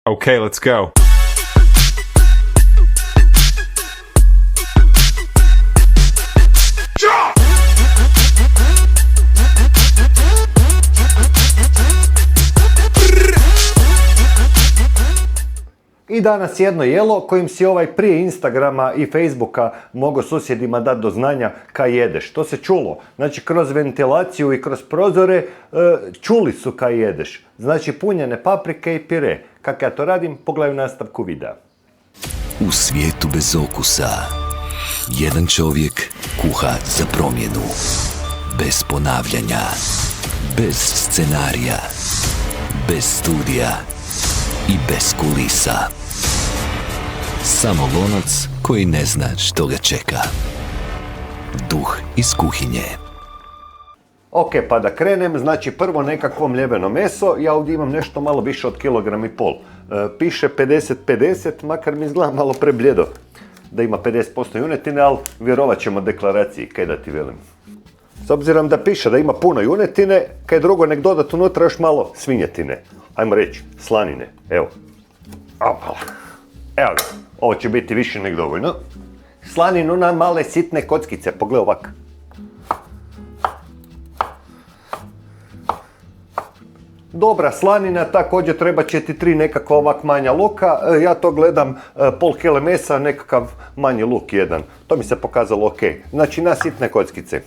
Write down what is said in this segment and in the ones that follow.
Okay, let's go. I danas jedno jelo kojim si prije Instagrama i Facebooka mogao susjedima dati do znanja kaj jedeš. To se čulo. Znači kroz ventilaciju i kroz prozore čuli su kaj jedeš. Znači punjene paprike i pire. Kako ja to radim, pogledaj u nastavku videa. U svijetu bez okusa jedan čovjek kuha za promjenu. Bez ponavljanja, bez scenarija, bez studija i bez kulisa. Samo lonac koji ne zna što ga čeka. Duh iz kuhinje. Ok, pa da krenem, znači prvo nekakvo mljeveno meso, ja ovdje imam nešto malo više od 1,5 kg. Piše 50-50, makar mi izgleda malo prebljedo da ima 50% junetine, ali vjerovat ćemo deklaraciji, kaj da ti velim. S obzirom da piše da ima puno junetine, kaj drugo nek dodat unutra još malo svinjetine. Ajmo reći, slanine, evo. Opala. Evo ga, ovo će biti više nek dovoljno. Slaninu na male sitne kockice, pogledaj ovak. Dobra slanina, također treba će ti 3 nekakva ovak manja luka. Ja to gledam pol kile mesa, nekakav manji luk jedan. To mi se pokazalo ok. Znači na sitne kockice.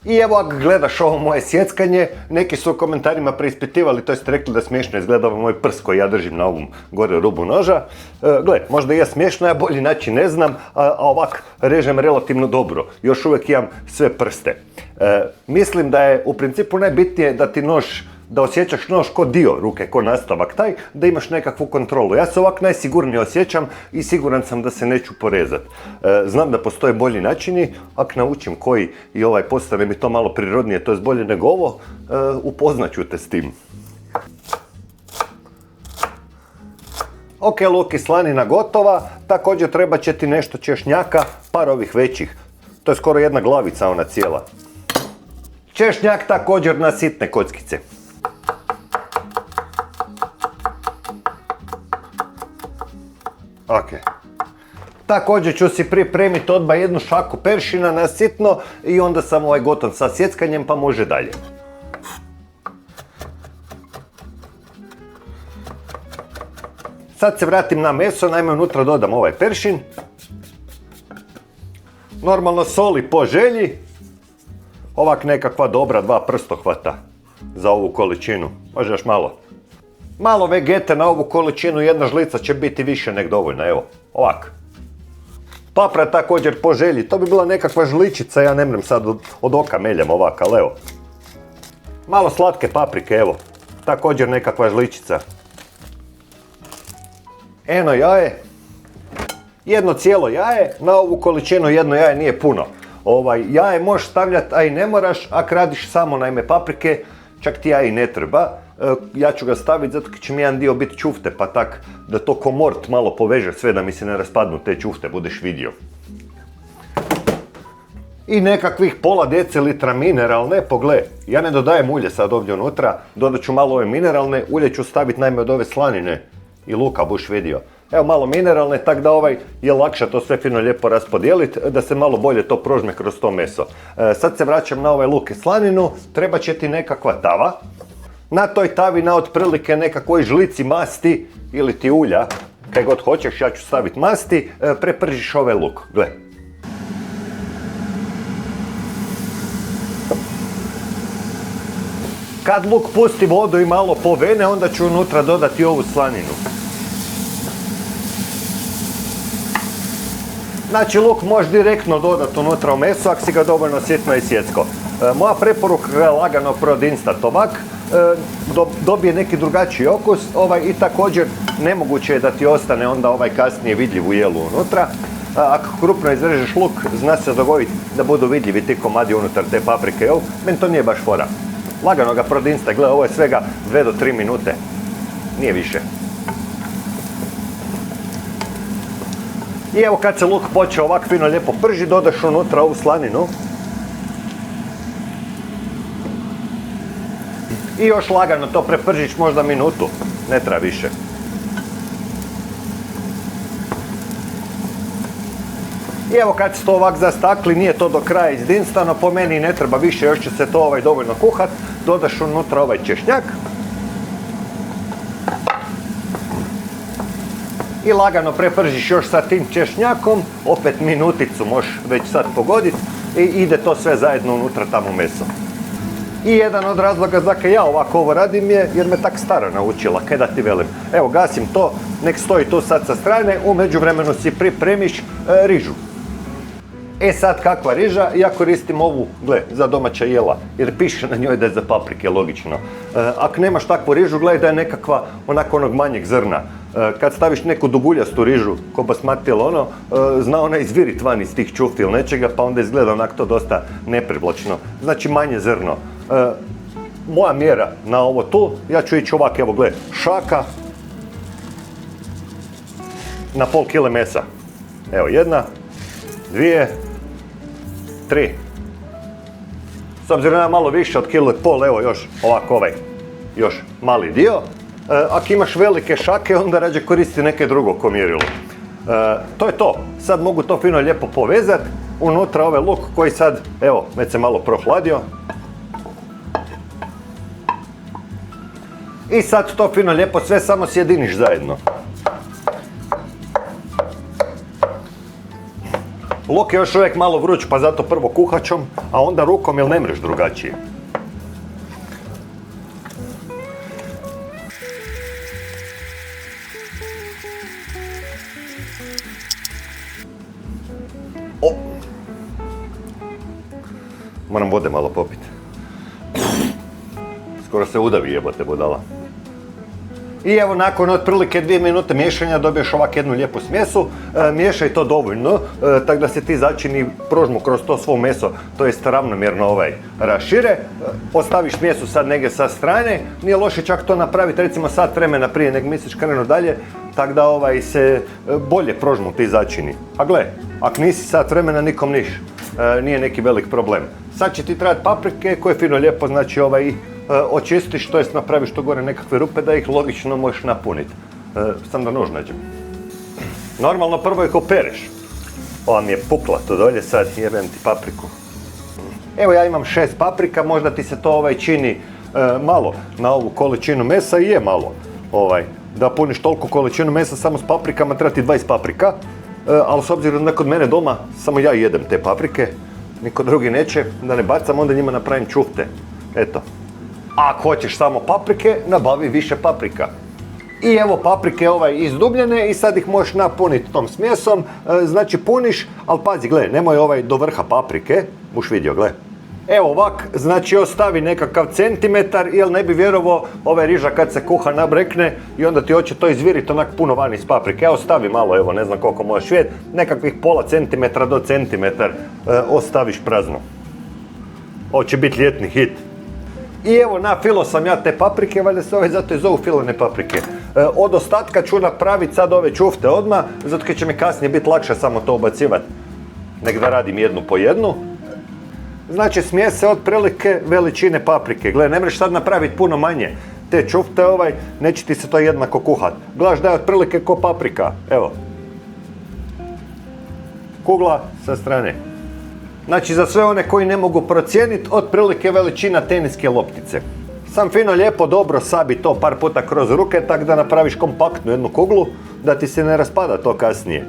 I evo ako gledaš ovo moje sjeckanje, neki su u komentarima preispitivali, to jest rekli da smiješno izgleda ovo moj prst koji ja držim na ovom gore rubu noža. Gle, možda je smiješno, ja bolji način ne znam, a ovak režem relativno dobro. Još uvijek imam sve prste. Mislim da je u principu najbitnije da ti nož, da osjećaš nož ko dio ruke, ko nastavak taj, da imaš nekakvu kontrolu. Ja se ovak najsigurnije osjećam i siguran sam da se neću porezat. Znam da postoje bolji načini, ako naučim koji i postane mi to malo prirodnije, to je bolje nego ovo, upoznat ću te s tim. Ok, luk i slanina gotova, također treba će ti nešto češnjaka, par ovih većih. To je skoro jedna glavica ona cijela. Češnjak također na sitne kockice. Ok. Također ću si pripremiti odmah jednu šaku peršina na sitno i onda sam gotov sa sjeckanjem pa može dalje. Sad se vratim na meso, naime unutra dodam ovaj peršin. Normalno soli po želji. Ovak nekakva dobra 2 prstohvata za ovu količinu. Može još malo. Malo vegete na ovu količinu, jedna žlica će biti više nek dovoljna, evo, ovak. Papra također po želji, to bi bila nekakva žličica, ja ne mrem sad od oka meljam ovak, ali evo. Malo slatke paprike, evo, također nekakva žličica. Eno jaje, jedno cijelo jaje, na ovu količinu jedno jaje nije puno. Jaje možeš stavljati, a i ne moraš, ako radiš samo naime paprike, čak ti jaje i ne treba. Ja ću ga staviti zato će mi jedan dio biti čufte, pa tak da to ko mort malo poveže sve, da mi se ne raspadnu te čufte, budeš vidio. I nekakvih pola decilitra mineralne, pogled, ja ne dodajem ulje sad ovdje unutra, dodat ću malo ove mineralne, ulje ću staviti naime od ove slanine i luka, buš vidio. Evo malo mineralne, tak da je lakše to sve fino lijepo raspodijeliti, da se malo bolje to prožme kroz to meso. Sad se vraćam na ovaj luk i slaninu, treba će ti nekakva tava. Na toj tavi na otprilike nekakvoj žlici masti ili ti ulja, kaj god hoćeš, ja ću staviti masti, prepržiš ovaj luk, gle. Kad luk pusti vodu i malo povene, onda ću unutra dodati ovu slaninu. Znači luk možeš direktno dodati unutra u meso ako si ga dovoljno sitno i sjecko. Moja preporuka je lagano prodinstati ovak, dobije neki drugačiji okus i također nemoguće je da ti ostane onda kasnije vidljiv u jelu unutra. Ako krupno izrežeš luk, zna se dogoditi da budu vidljivi ti komadi unutar te paprike. Meni to nije baš fora. Lagano ga prodinsta, gledaj, ovo je svega 2 do 3 minute. Nije više. I evo kad se luk počeo ovak fino lijepo prži, dodaš unutra ovu slaninu. I još lagano to prepržiš možda minutu, ne treba više. I evo kad se to ovak zastakli, nije to do kraja izdinstveno, po meni ne treba više, još će se to dovoljno kuhat, dodaš unutra ovaj češnjak. I lagano prepržiš još sa tim češnjakom, opet minuticu možeš već sad pogoditi i ide to sve zajedno unutra tamo meso. I jedan od razloga zakaj ja ovako ovo radim je jer me tak stara naučila, kaj da ti velim. Evo gasim to, nek stoji tu sad sa strane, u međuvremenu si pripremiš rižu. E sad kakva riža, ja koristim ovu, gle, za domaća jela, jer piše na njoj da je za paprike, logično. Ako nemaš takvu rižu, gledaj da je nekakva onako onog manjeg zrna. Kad staviš neku duguljastu rižu, ko basmati ili ono, zna ona izvirit van iz tih čufti ili nečega, pa onda izgleda onako to dosta neprivlačno. Znači manje zrno. Moja mjera na ovo tu, ja ću ići ovak, evo gle, šaka na pol kile mesa. Evo, 1, 2, 3. S obzirom na malo više od kilo i pol, evo još ovako ovaj, još mali dio. Ako imaš velike šake, onda rađe koristi neke drugo ko mjerilo. To je to. Sad mogu to fino lijepo povezati. Unutra ovaj luk koji sad, evo, već se malo prohladio. I sad to fino lijepo sve samo sjediniš zajedno. Luk je još uvijek malo vruć, pa zato prvo kuhačom, a onda rukom, jer ne mreš drugačije. O! Moram vode malo popiti. Skoro se udavi, jebote budala. I evo nakon otprilike 2 minute miješanja dobiješ ovak jednu lijepu smjesu. Miješaj to dovoljno, tako da se ti začini prožmu kroz to svo meso, to jest ravnomjerno rašire. Ostaviš smjesu sad negdje sa strane, nije loše čak to napraviti recimo sat vremena prije nego misliš krenu dalje, tako da se bolje prožmu ti začini. A gle, ako nisi sat vremena nikom niš, nije neki velik problem. Sad će ti trebati paprike koje fino lijepo znači očistiš, to jest napraviš to gore nekakve rupe da ih logično možeš napuniti. Sam da nož nađem. Normalno prvo ih opereš. Ova mi je pukla to dolje, sad jebem ti papriku. Evo ja imam 6 paprika, možda ti se to čini malo na ovu količinu mesa i je malo. Da puniš toliko količinu mesa samo s paprikama treba ti 20 paprika, ali s obzirom da kod mene doma samo ja jedem te paprike, niko drugi neće, da ne bacam, onda njima napravim čufte. Eto. A ako hoćeš samo paprike, nabavi više paprika. I evo paprike izdubljene i sad ih možeš napuniti tom smjesom. Znači puniš, ali pazi, gle, nemoj do vrha paprike. Buš vidio, gle. Evo ovak, znači ostavi nekakav centimetar, jer ne bi vjerovao riža kad se kuha nabrekne i onda ti hoće to izviriti onak puno van iz paprike. Evo stavi malo, evo ne znam koliko možeš vidjeti, nekakvih pola centimetra do centimetar ostaviš prazno. Ovo će biti ljetni hit. I evo nafilo sam ja te paprike, valjda se zato i zovu filene paprike. Od ostatka ću napraviti sad ove čufte odmah, zato će mi kasnije biti lakše samo to ubacivati. Nek da radim jednu po jednu. Znači smije se otprilike veličine paprike. Gle, ne mreš sad napraviti puno manje. Te čufte neće ti se to jednako kuhat. Gledaš da je otprilike ko paprika. Evo. Kugla sa strane. Znači za sve one koji ne mogu procijeniti, otprilike veličina teniske loptice. Sam fino lijepo dobro sabi to par puta kroz ruke, tako da napraviš kompaktnu jednu kuglu, da ti se ne raspada to kasnije.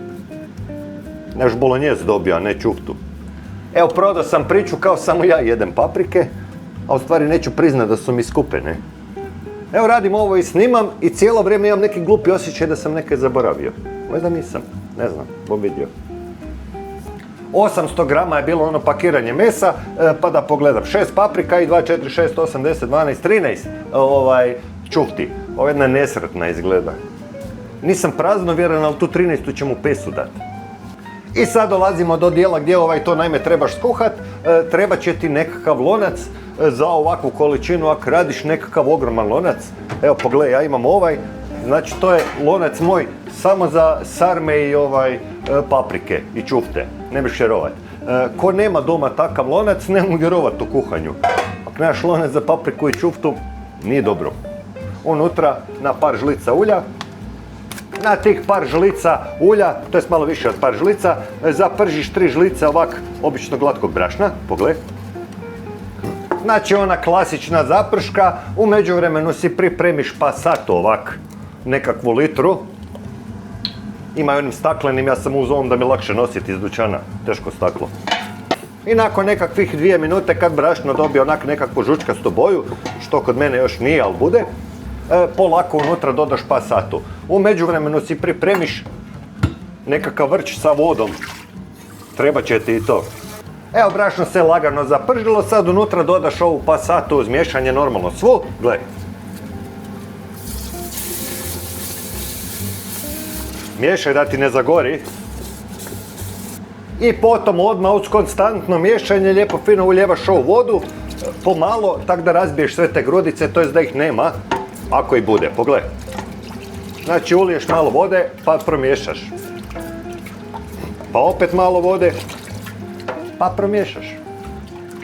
Neš bolonjez dobio, a ne čuftu. Evo, prodao sam priču kao samo ja jedem paprike, a u stvari neću priznat da su mi skupe, ne. Evo, radim ovo i snimam i cijelo vrijeme imam neki glupi osjećaj da sam nekaj zaboravio. Možda nisam, ne znam, bom vidio. 800 grama je bilo ono pakiranje mesa, pa da pogledam. 6 paprika i 2, 4, 6, 8, 10, 12, 13 čufti. Ovo jedna nesretna izgleda. Nisam praznovjeran, ali tu 13 ću mu pesu dati. I sad dolazimo do dijela gdje to naime trebaš skuhat. Treba će ti nekakav lonac za ovakvu količinu, ako radiš nekakav ogroman lonac. Evo pogledaj, ja imam znači to je lonac moj samo za sarme i paprike i čufte. Ne biš vjerovat. Ko nema doma takav lonac, ne mu vjerovat u kuhanju. Ako nemaš lonac za papriku i čuftu, nije dobro. Unutra na par žlica ulja. Na tih par žlica ulja, to je malo više od par žlica, zapržiš 3 žlice ovak obično glatkog brašna, pogled. Znači ona klasična zaprška, u međuvremenu si pripremiš Passato ovak, nekakvu litru. Ima onim staklenim, ja sam uzeo da mi lakše nositi iz dućana, teško staklo. I nakon nekakvih 2 minute kad brašno dobije onak nekakvu žučkastu boju, što kod mene još nije, ali bude, polako unutra dodaš Passato. U međuvremenu si pripremiš nekakav vrč sa vodom. Treba će ti i to. Evo, brašno se lagano zapržilo, sad unutra dodaš ovu Passato uz miješanje normalno svu. Gle. Miješaj da ti ne zagori. I potom odmah uz konstantno miješanje lijepo fino uljevaš ovu vodu, pomalo, tak da razbiješ sve te grudice, to jest da ih nema, ako i bude, pogledaj. Znači uliješ malo vode, pa promiješaš. Pa opet malo vode, pa promiješaš.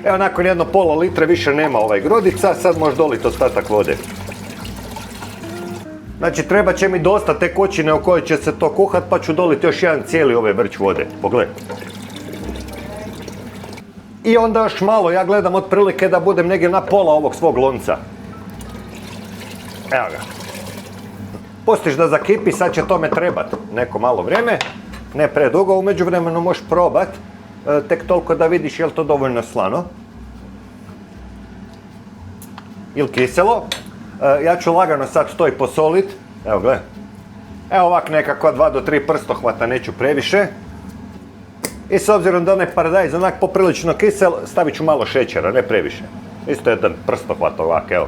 Evo, nakon jedno pola litre više nema grudica, sad možeš doliti ostatak vode. Znači treba će mi dosta te kočine u kojoj će se to kuhat, pa ću doliti još jedan cijeli vrč vode. Pogledaj. I onda još malo, ja gledam otprilike da budem negdje na pola ovog svog lonca. Evo ga. Pustiš da zakipi, sad će tome trebati neko malo vrijeme, ne predugo, u međuvremenu možeš probat, tek toliko da vidiš je li to dovoljno slano. Ili kiselo. Ja ću lagano sad to i posolit. Evo gle. Evo ovak nekako 2 do 3 prstohvata, neću previše. I s obzirom da onaj paradajz onak poprilično kisel, stavit ću malo šećera, ne previše. Isto jedan prstohvat ovak, evo.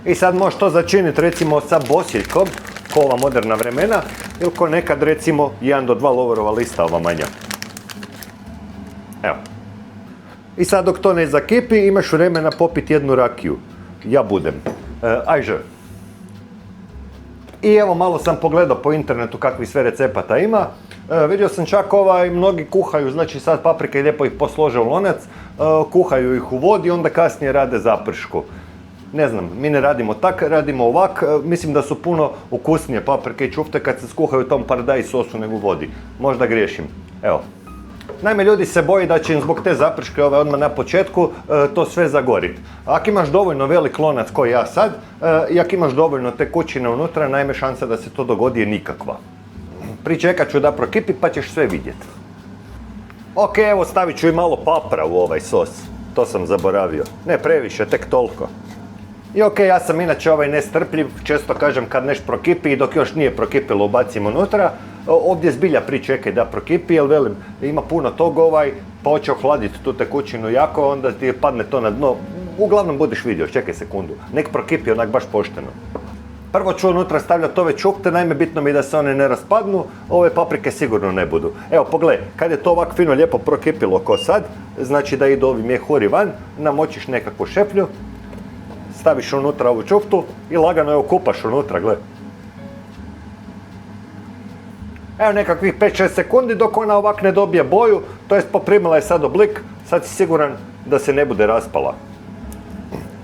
I sad možeš to začiniti recimo sa bosiljkom, ko ova moderna vremena, ili ko nekad recimo 1 do 2 lovorova lista, ova manja. Evo. I sad dok to ne zakipi, imaš vremena popiti jednu rakiju. Ja budem. Ajže. I evo, malo sam pogledao po internetu kakvi sve recepata ima. Vidio sam čak mnogi kuhaju, znači sad paprike lijepo ih poslože u lonac, kuhaju ih u vodi, onda kasnije rade zapršku. Ne znam, mi ne radimo tak, radimo ovak. Mislim da su puno ukusnije paprike i čufte kad se skuhaju u tom paradajz sosu nego u vodi. Možda griješim. Evo. Naime, ljudi se boje da će im zbog te zaprške odmah na početku to sve zagoriti. Ako imaš dovoljno velik lonac koji ja sad, i ako imaš dovoljno te kućine unutra, naime šansa da se to dogodi je nikakva. Pričekat ću da prokipi pa ćeš sve vidjeti. Ok, evo stavit ću i malo papra u ovaj sos. To sam zaboravio. Ne previše, tek toliko. I ok, ja sam inače nestrpljiv, često kažem kad nešto prokipi i dok još nije prokipilo ubacim unutra. Ovdje zbilja pričekaj da prokipi, jer velim, ima puno tog pa hoće ohladiti tu tekućinu jako, onda ti padne to na dno. Uglavnom budeš vidio, čekaj sekundu, nek prokipi onak baš pošteno. Prvo ću unutra stavljati ove čupte, naime bitno mi da se one ne raspadnu, ove paprike sigurno ne budu. Evo pogledaj, kad je to ovako fino lijepo prokipilo ko sad, znači da idu ovi mjehuri van, namočiš nekakvu šeplju, staviš unutra ovu čuptu i lagano je kupaš unutra, gledaj. Evo nekakvih 5-6 sekundi dok ona ovak ne dobije boju, to jest poprimila je sad oblik, sad si siguran da se ne bude raspala.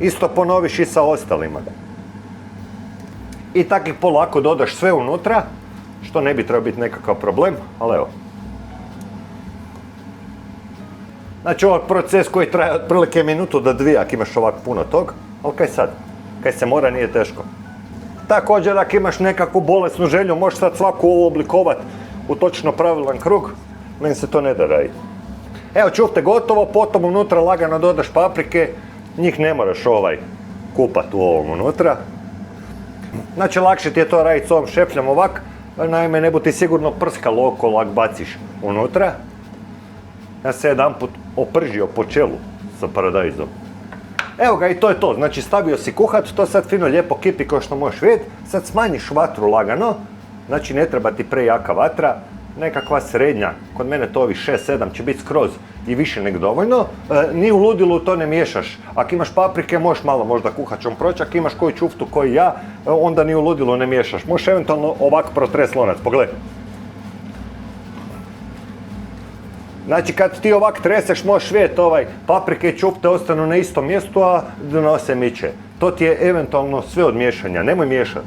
Isto ponoviš i sa ostalima. I tako ih polako dodaš sve unutra, što ne bi trebao biti nekakav problem, ali evo. Znači ovaj proces koji traje otprilike minutu do 2 ako imaš ovak puno tog, ali kaj sad? Kaj se mora, nije teško. Također, ako imaš nekakvu bolesnu želju, možeš sad svaku ovo oblikovati u točno pravilan krug, meni se to ne da raditi. Evo, čufte gotovo, potom unutra lagano dodaš paprike, njih ne moraš kupati u ovom unutra. Znači, lakše ti je to raditi s ovom šepljom ovak, naime ne bu ti sigurno prskalo okolo ako baciš unutra. Ja se jedanput opržio po čelu sa paradajzom. Evo ga, i to je to, znači stavio si kuhat, to sad fino lijepo kipi kao što možeš vidjeti, sad smanjiš vatru lagano, znači ne treba ti prejaka vatra, nekakva srednja, kod mene to ovih 6-7 će biti skroz i više nego dovoljno, ni u ludilu to ne miješaš, ako imaš paprike možeš malo možda kuhačom proći, ako imaš koju čuftu koji ja, onda ni u ludilu ne miješaš, možeš eventualno ovako protres lonac, pogledaj. Znači kad ti ovak treseš možeš vidjeti paprike i čufte ostanu na istom mjestu, a dno se miče. To ti je eventualno sve od miješanja, nemoj miješati.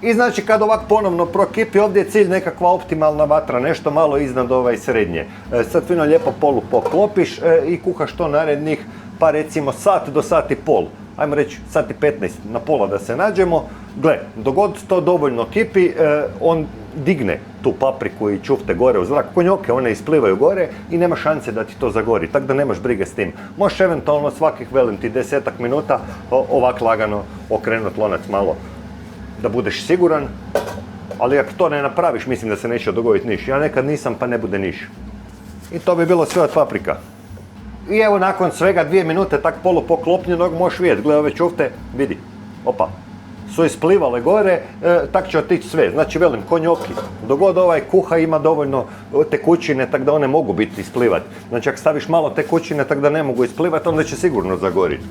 I znači kad ovak ponovno prokipi, ovdje je cilj nekakva optimalna vatra, nešto malo iznad srednje. Sad fino lijepo polu poklopiš i kuhaš to narednih pa recimo sat do sat i pol. Ajmo reći sat i 15 na pola da se nađemo. Gle, dogod to dovoljno kipi, on digne tu papriku i čufte gore u zrak. Konjoke, one isplivaju gore i nema šanse da ti to zagori, tako da nemaš brige s tim. Možeš eventualno svakih, velim ti, 10-ak minuta ovak lagano okrenut lonac malo da budeš siguran, ali ako to ne napraviš, mislim da se neće dogoditi niš. Ja nekad nisam, pa ne bude niš. I to bi bilo sve od paprika. I evo nakon svega 2 minute tak polu poklopljenog možeš vidjeti, gle ove čufte, vidi, opa, su isplivale gore, tak će otići sve. Znači velim, konjoki, dogod kuha ima dovoljno tekućine, tak da one mogu biti isplivati. Znači ako staviš malo tekućine, tak da ne mogu isplivati, onda će sigurno zagoriti.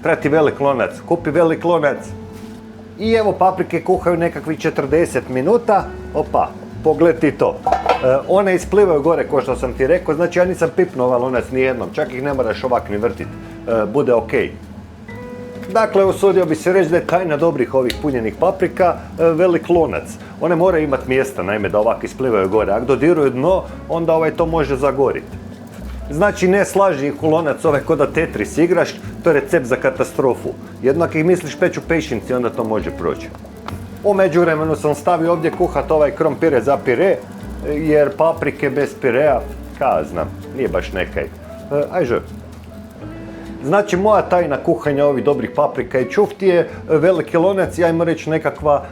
Treba ti velik lonac, kupi velik lonac. I evo paprike kuhaju nekakvih 40 minuta, opa, pogled ti to. One isplivaju gore, ko što sam ti rekao, znači ja nisam pipnuo lonac nijednom, čak ih ne moraš ovak ni vrtit, bude ok. Dakle, usudio bi se reći da je tajna dobrih ovih punjenih paprika velik lonac. One moraju imati mjesta, naime, da ovak isplivaju gore. Ako dodiruju dno, onda to može zagoriti. Znači, ne slaži ih u lonac ko da Tetris igraš, to je recept za katastrofu. Jedno ako ih misliš peći u pešinci, onda to može proći. U međuvremenu sam stavio ovdje kuhat krompire za pire, jer paprike bez pirea, znam, nije baš nekaj. Ajde. Znači, moja tajna kuhanja ovih dobrih paprika i čufti je veliki lonac i ajmo reći nekakva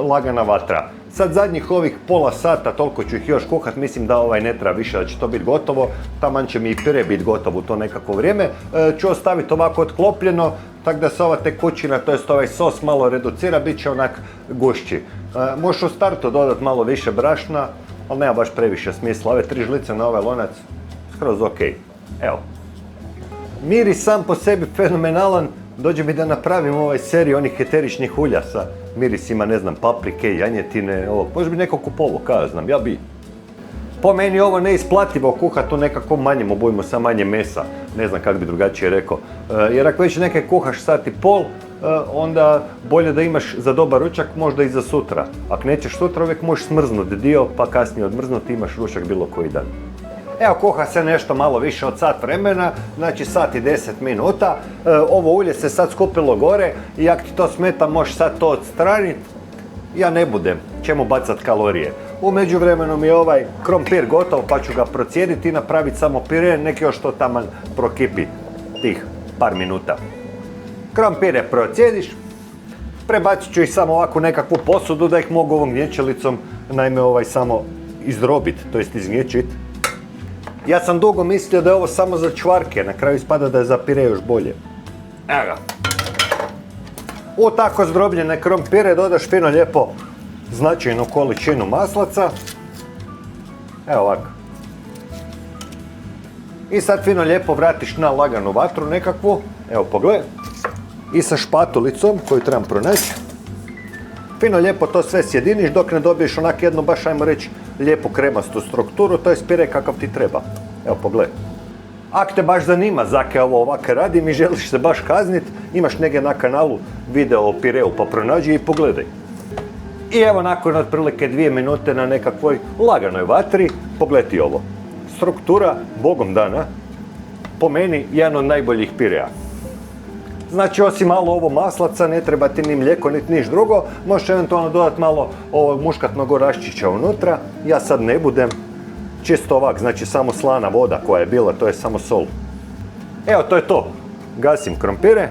lagana vatra. Sad zadnjih ovih pola sata, toliko ću ih još kuhat, mislim da ne treba više, da će to biti gotovo. Taman će mi i pire biti gotovo u to nekako vrijeme. Ću ostaviti ovako otklopljeno, tako da se ova tekućina, to jest ovaj sos malo reducira, bit će onak gušći. Možeš u startu dodati malo više brašna, ali nema baš previše smisla. Ove 3 žlice na ovaj lonac, skroz ok. Evo. Miris sam po sebi fenomenalan, dođe mi da napravim seriju onih eteričnih ulja sa mirisima, ne znam, paprike, janjetine, može bi neko kupovo, znam, ja bi. Po meni ovo neisplativo kuhati u nekakvom manjem obujmu sa manje mesa, ne znam kako bi drugačije rekao. Jer ako već neke kuhaš sat i pol, onda bolje da imaš za dobar ručak, možda i za sutra. Ako nećeš sutra, uvijek možeš smrznuti dio, pa kasnije odmrznuti, imaš ručak bilo koji dan. Evo, kuha se nešto malo više od sat vremena, znači sat i 10 minuta. Ovo ulje se sad skupilo gore i ako ti to smeta, možeš sad to odstraniti. Ja ne budem, čemu bacat kalorije. U međuvremenu mi je ovaj krompir gotov, pa ću ga procijediti i napraviti samo pire, neki još to taman prokipi tih par minuta. Krompire procijediš, prebacit ću ih samo ovako u nekakvu posudu da ih mogu ovom gnječelicom, naime samo izdrobiti, to jest izgnječiti. Ja sam dugo mislio da je ovo samo za čvarke, na kraju ispada da je za pire još bolje. Evo ga. U tako zdrobljene krompire dodaš fino lijepo značajnu količinu maslaca. Evo ovako. I sad fino lijepo vratiš na laganu vatru nekakvu. Evo pogledaj. I sa špatulicom koju trebam pronaći. Fino lijepo to sve sjediniš dok ne dobiješ onak jednu baš, ajmo reći, lijepu kremastu strukturu, to je pire kakav ti treba. Evo pogledaj. Ako te baš zanima zake ovo ovako radim i želiš se baš kaznit, imaš negdje na kanalu video o pireu, pa pronađi i pogledaj. I evo nakon otprilike 2 minute na nekakvoj laganoj vatri, pogledaj ovo. Struktura, bogom dana, po meni jedan od najboljih pirea. Znači, osim malo ovo maslaca, ne treba ti ni mlijeko, niti niš drugo. Možeš eventualno dodati malo ovog muškatnog oraščića unutra. Ja sad ne budem. Čisto ovak, znači samo slana voda koja je bila, to je samo sol. Evo, to je to. Gasim krompire.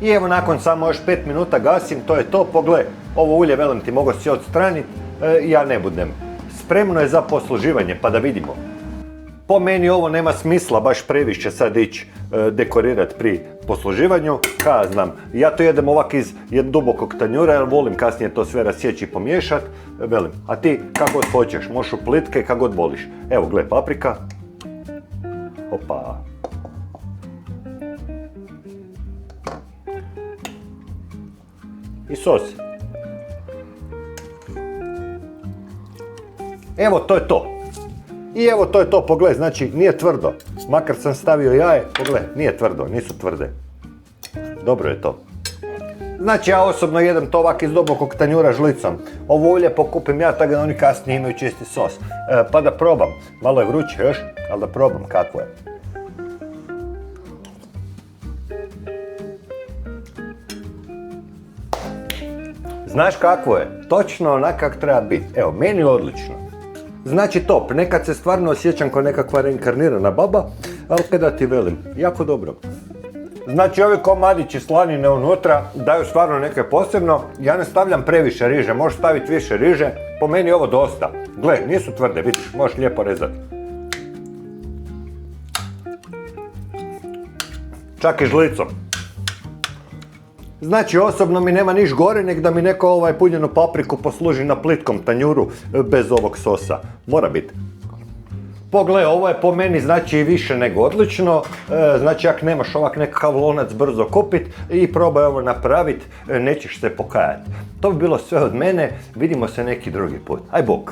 I evo, nakon samo još 5 minuta gasim, to je to. Pogledaj, ovo ulje, velim ti, mogu si odstraniti. Ja ne budem. Spremno je za posluživanje, pa da vidimo. Po meni ovo nema smisla baš previše sad ići dekorirati pri posluživanju. Znam, ja to jedem ovak iz dubokog tanjura jer volim kasnije to sve rasjeći i pomiješati. Velim, a ti kako god hoćeš, možeš u plitke kako god voliš. Evo, gle, paprika. Opa. I sos. Evo, to je to. I evo, to je to, pogledaj, znači nije tvrdo. Makar sam stavio jaje, pogledaj, nije tvrdo, nisu tvrde. Dobro je to. Znači ja osobno jedem to ovak iz dubokog tanjura žlicom. Ovo ulje pokupim ja, tako da oni kasnije imaju čisti sos. Pa da probam. Malo je vruće još, ali da probam kako je. Znaš kakvo je? Točno onak kak treba biti. Evo, meni odlično. Znači top, nekad se stvarno osjećam kao nekakva reinkarnirana baba, ali kada ti velim, jako dobro. Znači ovi komadići slanine unutra daju stvarno neke posebno. Ja ne stavljam previše riže, možeš staviti više riže. Po meni je ovo dosta. Gle, nisu tvrde, vidiš, možeš lijepo rezati. Čak i žlicom. Znači osobno mi nema niš gore nek da mi neko punjenu papriku posluži na plitkom tanjuru bez ovog sosa. Mora biti. Pogle, ovo je po meni znači više nego odlično, znači ako nemaš ovak nekakav lonac brzo kupit i probaj ovo napravit, nećeš se pokajati. To bi bilo sve od mene, vidimo se neki drugi put. Aj bok!